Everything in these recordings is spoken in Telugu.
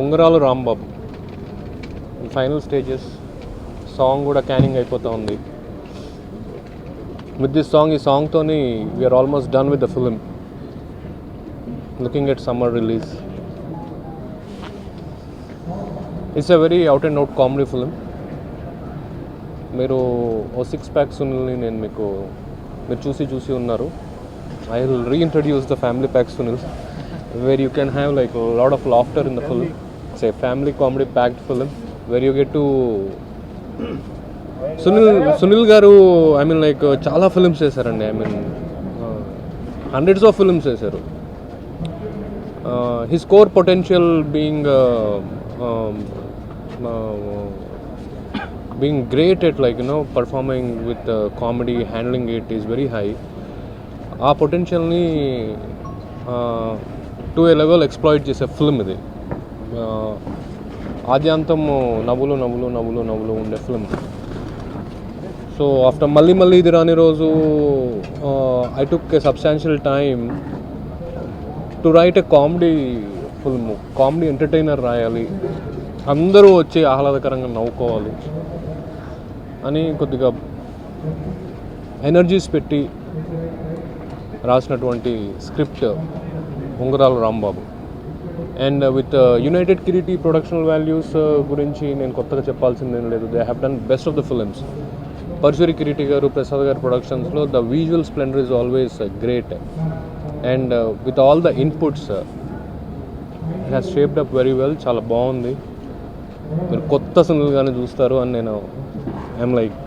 ఉంగరాలు రాంబాబు ఫైనల్ స్టేజెస్. సాంగ్ కూడా క్యానింగ్ అయిపోతూ ఉంది. విత్ దిస్ సాంగ్, ఈ సాంగ్తోని we are almost done with the film. Looking at summer release. It's a very out and out comedy film. మీరు ఓ 6 ప్యాక్ సునీల్ని మీరు చూసి ఉన్నారు. I will reintroduce the family pack Sunil, where you can have like a lot of laughter in the film. It's a family comedy packed film where you get to Sunil garu, I mean like chala films chesarandi. I mean hundreds of films chesaru. His core potential being great at performing with comedy, handling it is very high. ఆ పొటెన్షియల్ని టు ఏ లెవెల్ ఎక్స్ప్లాయిట్ చేసే ఫిల్మ్ ఇది. ఆద్యాంతం నవ్వులు ఉండే ఫిల్మ్. సో ఆఫ్టర్ మళ్ళీ ఇది రాని రోజు I took A substantial time to right a comedy film. Comedy entertainer రాయాలి, అందరూ వచ్చి ఆహ్లాదకరంగా నవ్వుకోవాలి అని కొద్దిగా ఎనర్జీస్ పెట్టి రాసినటువంటి script Ungaralu Rambabu. And with united Kireeti productional values గురించి నేను కొత్తగా చెప్పాల్సిందేం లేదు. They have done best of the films. Parashuri Kireeti గారు, ప్రసాద్ గారి ప్రొడక్షన్స్లో the visual splendour is always great. And with all the inputs it has shaped up very well. చాలా బాగుంది. మీరు కొత్త సునీల్గానే చూస్తారు అని నేను ఐఎమ్ లైక్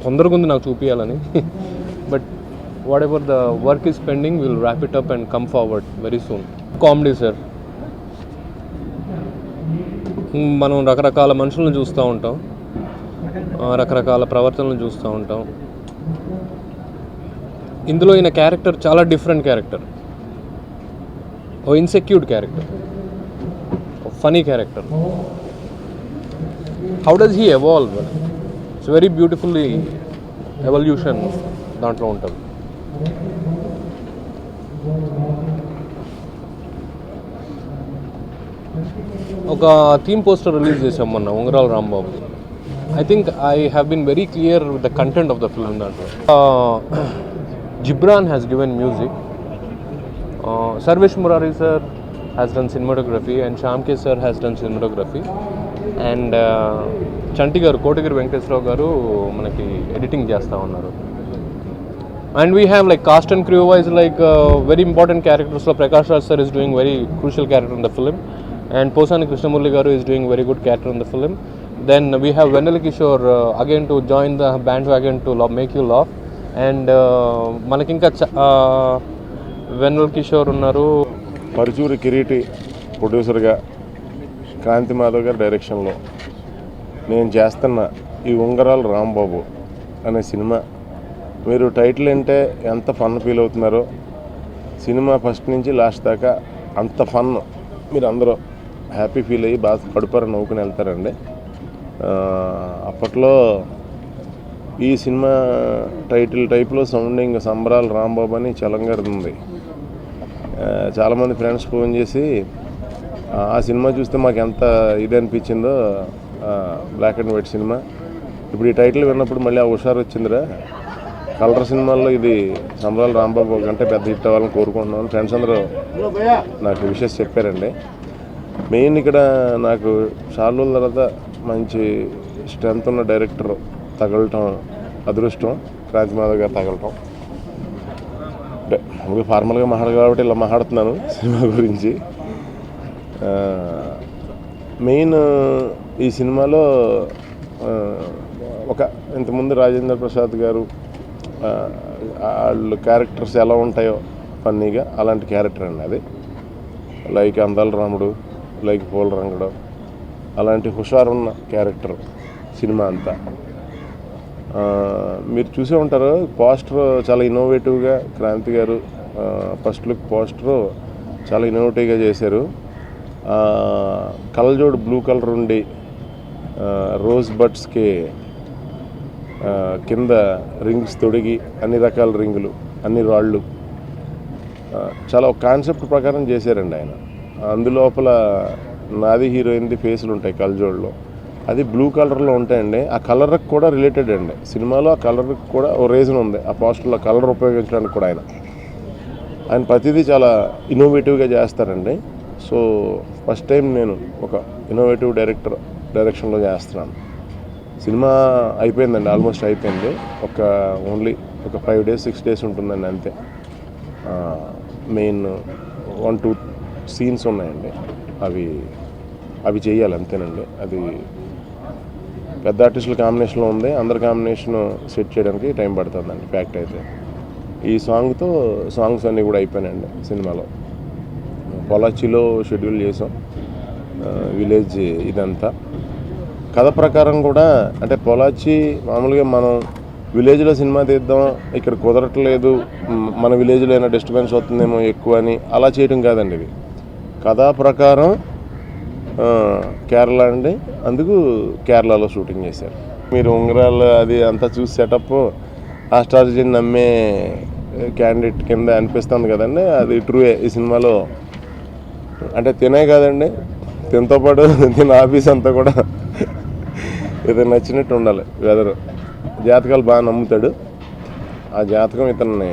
తొందరగా ఉంది నాకు చూపించాలని. But whatever the work is pending, we'll wrap it up and come forward very soon. Comedy sir, మనం రకరకాల మనుషులను చూస్తూ ఉంటాం, రకరకాల ప్రవర్తనలు చూస్తూ ఉంటాం. ఇందులో ఈయన క్యారెక్టర్ చాలా డిఫరెంట్ క్యారెక్టర్. ఓ ఇన్సెక్యూర్డ్ క్యారెక్టర్, ఓ funny character. How does he evolve? It's very beautifully evolution దాంట్లో ఉంటుంది. ఒక థీమ్ పోస్టర్ రిలీజ్ చేసాం మొన్న Ungaralu Rambabu. I think I have been very clear with the content of the film. దాంట్లో Ghibran has given music, Sarvesh Murari sir has done cinematography, and Shyam K sir has done cinematography, and Chanti గారు, కోటగిరి వెంకటేశ్వరరావు గారు మనకి ఎడిటింగ్ చేస్తూ ఉన్నారు. And we have like cast and crew wise very important characters. So Prakash Raj sir is doing very crucial character in the film, and Posani Krishnamurli garu is doing very good character in the film. Then we have Vennela Kishore again to join the bandwagon to make you laugh. And manaki inka Vennela Kishore unnaru. Parchuri Kiriti producer ga Kranti Madhav garu direction lo నేను చేస్తున్న ఈ ఉంగరాలు రాంబాబు అనే సినిమా, మీరు టైటిల్ అంటే ఎంత ఫన్ ఫీల్ అవుతున్నారో, సినిమా ఫస్ట్ నుంచి లాస్ట్ దాకా అంత ఫన్ మీరు అందరూ హ్యాపీ ఫీల్ అయ్యి బాగా కడుపార నవ్వుకుని వెళ్తారండి. అప్పట్లో ఈ సినిమా టైప్లో సౌండింగ్ సంబరాలు రాంబాబు అని చలంగారుంది. చాలామంది ఫ్రెండ్స్ ఫోన్ చేసి ఆ సినిమా చూస్తే మాకు ఎంత ఇది అనిపించిందో, బ్లాక్ అండ్ వైట్ సినిమా. ఇప్పుడు ఈ టైటిల్ విన్నప్పుడు మళ్ళీ ఆ హుషారు వచ్చిందిరా, కలర్ సినిమాల్లో ఇది సంబరాలు రాంబాబు కంటే పెద్ద హిట్ అవ్వాలని కోరుకుంటున్నాను. ఫ్రెండ్స్ అందరూ నాకు విషెస్ చెప్పారండి. మెయిన్ ఇక్కడ నాకు చాలా రోజుల తర్వాత మంచి స్ట్రెంత్ ఉన్న డైరెక్టర్ తగలటం అదృష్టం. క్రాంతి మాధవ్ గారు తగలటం అంటే అందుకే ఫార్మల్గా మాట్లాడాలి కాబట్టి ఇలా మాట్లాడుతున్నాను సినిమా గురించి. మెయిన్ ఈ సినిమాలో ఒక ఇంతకుముందు రాజేంద్ర ప్రసాద్ గారు వాళ్ళు క్యారెక్టర్స్ ఎలా ఉంటాయో ఫన్నీగా అలాంటి క్యారెక్టర్ అండి అది. లైక్ అందాల రాముడు, లైక్ పూల రంగడు, అలాంటి హుషారున్న క్యారెక్టర్ సినిమా అంతా. మీరు చూసే ఉంటారు పోస్టర్ చాలా ఇన్నోవేటివ్గా క్రాంతి గారు ఫస్ట్ లుక్ పోస్టర్ చాలా ఇన్నోవేటివ్గా చేశారు. కలజోడు బ్లూ కలర్ ఉండి రోజ్ బడ్స్కి కింద రింగ్స్ తొడిగి అన్ని రకాల రింగులు, అన్ని రాళ్ళు, చాలా ఒక కాన్సెప్ట్ ప్రకారం చేశారండి ఆయన. అందులోపల నాది హీరోయిన్ది ఫేసులు ఉంటాయి కళ్ళజోడులో, అది బ్లూ కలర్లో ఉంటాయండి. ఆ కలర్కి కూడా రిలేటెడ్ అండి సినిమాలో. ఆ కలర్కి కూడా ఓ రీజన్ ఉంది, ఆ పోస్టర్లో కలర్ ఉపయోగించడానికి కూడా ఆయన ప్రతిదీ చాలా ఇన్నోవేటివ్గా చేస్తారండి. సో ఫస్ట్ టైం నేను ఒక ఇన్నోవేటివ్ డైరెక్షన్లో చేస్తున్నాను. సినిమా అయిపోయిందండి, ఆల్మోస్ట్ అయిపోయింది. ఓన్లీ ఒక 5 days 6 days ఉంటుందండి అంతే. మెయిన్ 1-2 సీన్స్ ఉన్నాయండి, అవి చేయాలి అంతేనండి. అది పెద్ద ఆర్టిస్టుల కాంబినేషన్లో ఉంది, అందరి కాంబినేషన్ సెట్ చేయడానికి టైం పడుతుందండి ఫ్యాక్ట్ అయితే. ఈ సాంగ్స్ అన్నీ కూడా అయిపోయినాయండి సినిమాలో. పొలాచిలో షెడ్యూల్ చేసాం, విలేజ్ ఇదంతా. కథ ప్రకారం కూడా అంటే పొలాచి మామూలుగా మనం విలేజ్లో సినిమా తీద్దాం, ఇక్కడ కుదరట్లేదు, మన విలేజ్లో అయినా డిస్టర్బెన్స్ అవుతుందేమో ఎక్కువ అని అలా చేయడం కాదండి. ఇది కథా ప్రకారం కేరళ అండి, అందుకు కేరళలో షూటింగ్ చేశారు. మీరు ఉంగరాలు అది అంతా చూసి సెటప్ ఆస్ట్రాలజీని నమ్మే క్యాండిడేట్ కింద అనిపిస్తుంది కదండి, అది ట్రూయే. ఈ సినిమాలో అంటే తినే కాదండి, తినతో పాటు తిన ఆఫీస్ అంతా కూడా ఇతను నచ్చినట్టు ఉండాలి. వెదరు జాతకాలు బాగా నమ్ముతాడు, ఆ జాతకం ఇతన్ని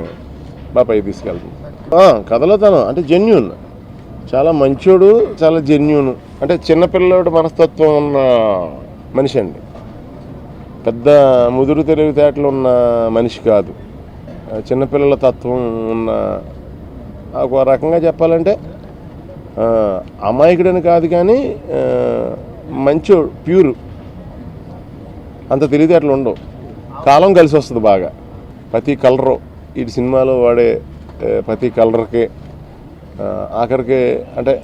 బాగా పైకి తీసుకెళ్తుంది. కథలో తను అంటే జెన్యూన్, చాలా మంచోడు, చాలా జెన్యూన్. అంటే చిన్నపిల్లడు మనస్తత్వం ఉన్న మనిషి అండి, పెద్ద ముదురు తెలివితేటలు ఉన్న మనిషి కాదు. చిన్నపిల్లల తత్వం ఉన్న, ఒక రకంగా చెప్పాలంటే అమాయకుడని కాదు కానీ మంచోడు, ప్యూరు. అంత తెలివితేటలు ఉండవు, కాలం కలిసి వస్తుంది బాగా. ప్రతి కలరు ఈ సినిమాలో వాడే ప్రతి కలర్కి ఆఖరికి అంటే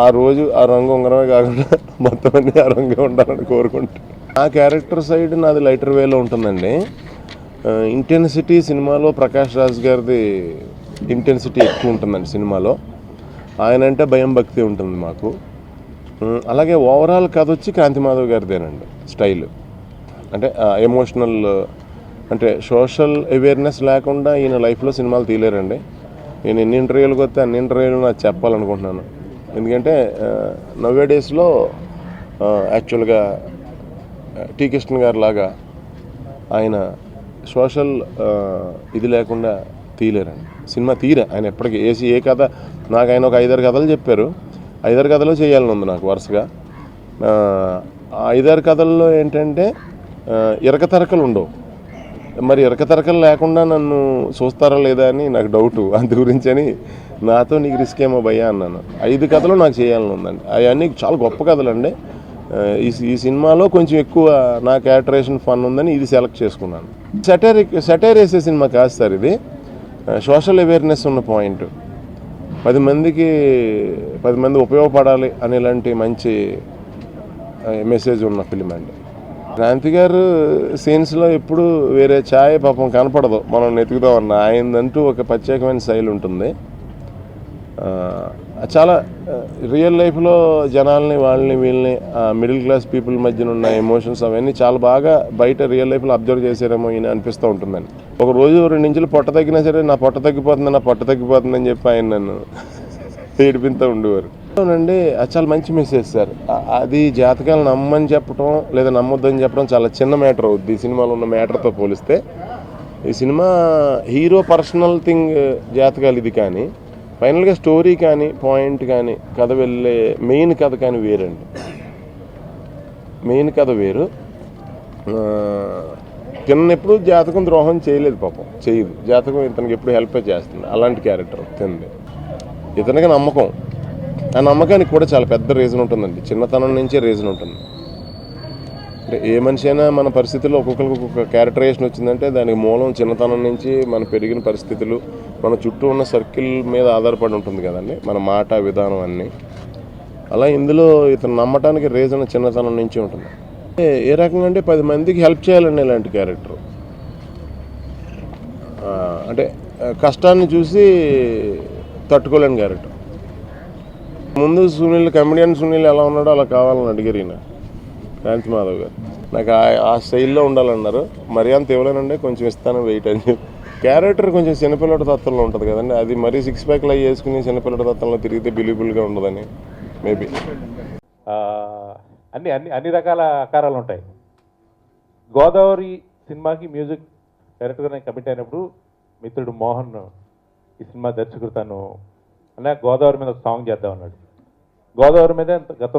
ఆ రోజు ఆ రంగు ఉంగరమే కాకుండా మొత్తం అన్నీ ఆ రంగే ఉండాలని కోరుకుంటా. ఆ క్యారెక్టర్ సైడ్ నాది లైటర్ వేలో ఉంటుందండి. ఇంటెన్సిటీ సినిమాలో ప్రకాష్ రాజ్ గారిది ఇంటెన్సిటీ ఎక్కువ ఉంటుందండి సినిమాలో. ఆయన అంటే భయం భక్తి ఉంటుంది మాకు. అలాగే ఓవరాల్ కథ వచ్చి కాంతి మాధవ్ గారిదేనండి స్టైల్. అంటే ఎమోషనల్ అంటే సోషల్ అవేర్నెస్ లేకుండా ఈయన లైఫ్లో సినిమాలు తీయలేరండి. నేను ఎన్ని ఇంటర్వ్యూలకు వస్తే అన్ని ఇంటర్వ్యూలు నాకు చెప్పాలనుకుంటున్నాను. ఎందుకంటే నవ్వే డేస్లో యాక్చువల్గా టీ కృష్ణ గారు లాగా ఆయన సోషల్ ఇది లేకుండా తీయలేరండి సినిమా. ఆయన ఎప్పటికీ ఏ కథ నాకు ఆయన ఒక 5-6 కథలు చెప్పారు. 5-6 కథలు చేయాలని ఉంది నాకు వరుసగా. 5-6 కథల్లో ఏంటంటే ఇరకతరకలు ఉండవు. మరి ఇరకతరకలు లేకుండా నన్ను చూస్తారా లేదా అని నాకు డౌటు. అందు గురించి అని నాతో నీకు రిస్క్ ఏమో భయ్యా అన్నాను. 5 కథలు నాకు చేయాలని ఉందండి. అవన్నీ చాలా గొప్ప కథలు అండి. ఈ సినిమాలో కొంచెం ఎక్కువ నా క్యారెక్టరేషన్ ఫన్ ఉందని ఇది సెలెక్ట్ చేసుకున్నాను. సెటైర్ వేసే సినిమా కాదు సార్ ఇది, సోషల్ అవేర్నెస్ ఉన్న పాయింట్. 10 మంది ఉపయోగపడాలి అనేలాంటి మంచి మెసేజ్ ఉన్న ఫిలిం అండి. క్రాంతి గారు సీన్స్లో ఎప్పుడు వేరే ఛాయ్ పాపం కనపడదు, మనం నెతుకుదామన్నా. ఆయనదంటూ ఒక ప్రత్యేకమైన శైలి ఉంటుంది. చాలా రియల్ లైఫ్లో జనాల్ని వీళ్ళని మిడిల్ క్లాస్ పీపుల్ మధ్యన ఉన్న ఎమోషన్స్ అవన్నీ చాలా బాగా బయట రియల్ లైఫ్లో అబ్జర్వ్ చేశారేమో ఈయన అనిపిస్తూ ఉంటుందండి. ఒక రోజు 2 ఇంచులు పొట్ట తగ్గినా సరే నా పొట్ట తగ్గిపోతుందని చెప్పి ఆయన నన్ను ఏడిపిస్తూ ఉండేవారు. అవునండి, అది చాలా మంచి మెసేజ్ సార్. అది జాతకాలు నమ్మని చెప్పడం లేదా నమ్మొద్దని చెప్పడం చాలా చిన్న మ్యాటర్ అవుద్ది ఈ సినిమాలో ఉన్న మ్యాటర్తో పోలిస్తే. ఈ సినిమా హీరో పర్సనల్ థింగ్ జాతకాలు ఇది, కానీ ఫైనల్గా స్టోరీ కానీ పాయింట్ కానీ కథ వెళ్ళే మెయిన్ కథ కానీ వేరండి. మెయిన్ కథ వేరు. తిన్నెప్పుడు జాతకం ద్రోహం చేయలేదు, పాపం చేయదు. జాతకం ఇతనికి ఎప్పుడు హెల్ప్ చేస్తుంది. అలాంటి క్యారెక్టర్ తింది. ఇతనికి నమ్మకం, ఆ నమ్మకానికి కూడా చాలా పెద్ద రీజన్ ఉంటుందండి. చిన్నతనం నుంచే రీజన్ ఉంటుంది. అంటే ఏ మనిషి అయినా మన పరిస్థితుల్లో ఒక్కొక్కరికి ఒక్కొక్క క్యారెక్టరైజేషన్ వచ్చిందంటే దానికి మూలం చిన్నతనం నుంచి మన పెరిగిన పరిస్థితులు, మన చుట్టూ ఉన్న సర్కిల్ మీద ఆధారపడి ఉంటుంది కదండి, మన మాట విధానం అన్నీ. అలా ఇందులో ఇతను నమ్మటానికి రీజన్ చిన్నతనం నుంచి ఉంటుంది. ఏ రకంగా అంటే 10 మందికి హెల్ప్ చేయాలండి ఇలాంటి క్యారెక్టర్. అంటే కష్టాన్ని చూసి తట్టుకోలేని క్యారెక్టర్. ముందు కమెడియన్ సునీల్ ఎలా ఉన్నాడో అలా కావాలని అడిగారు ఈయన క్రాంతి మాధవ్ గారు. నాకు ఆ స్టైల్లో ఉండాలన్నారు. మరీ అంత ఇవ్వలేనండి, కొంచెం ఇస్తాను వెయిట్ అని చెప్పి. క్యారెక్టర్ కొంచెం చిన్నపిల్లడి తత్వంలో ఉంటుంది కదండి, అది మరీ 6 ప్యాక్లు అవి వేసుకుని చిన్నపిల్లడి తత్వంలో తిరిగితే బిలీబుల్గా ఉండదని మేబీ. అన్ని అన్ని అన్ని రకాల ఆకారాలు ఉంటాయి. గోదావరి సినిమాకి మ్యూజిక్ డైరెక్టర్గా నేను కమిట్ అయినప్పుడు మిత్రుడు మోహన్ ఈ సినిమా దర్శకుడు తను అలా గోదావరి మీద ఒక సాంగ్ చేద్దాం అన్నాడు. గోదావరి మీద గతంలో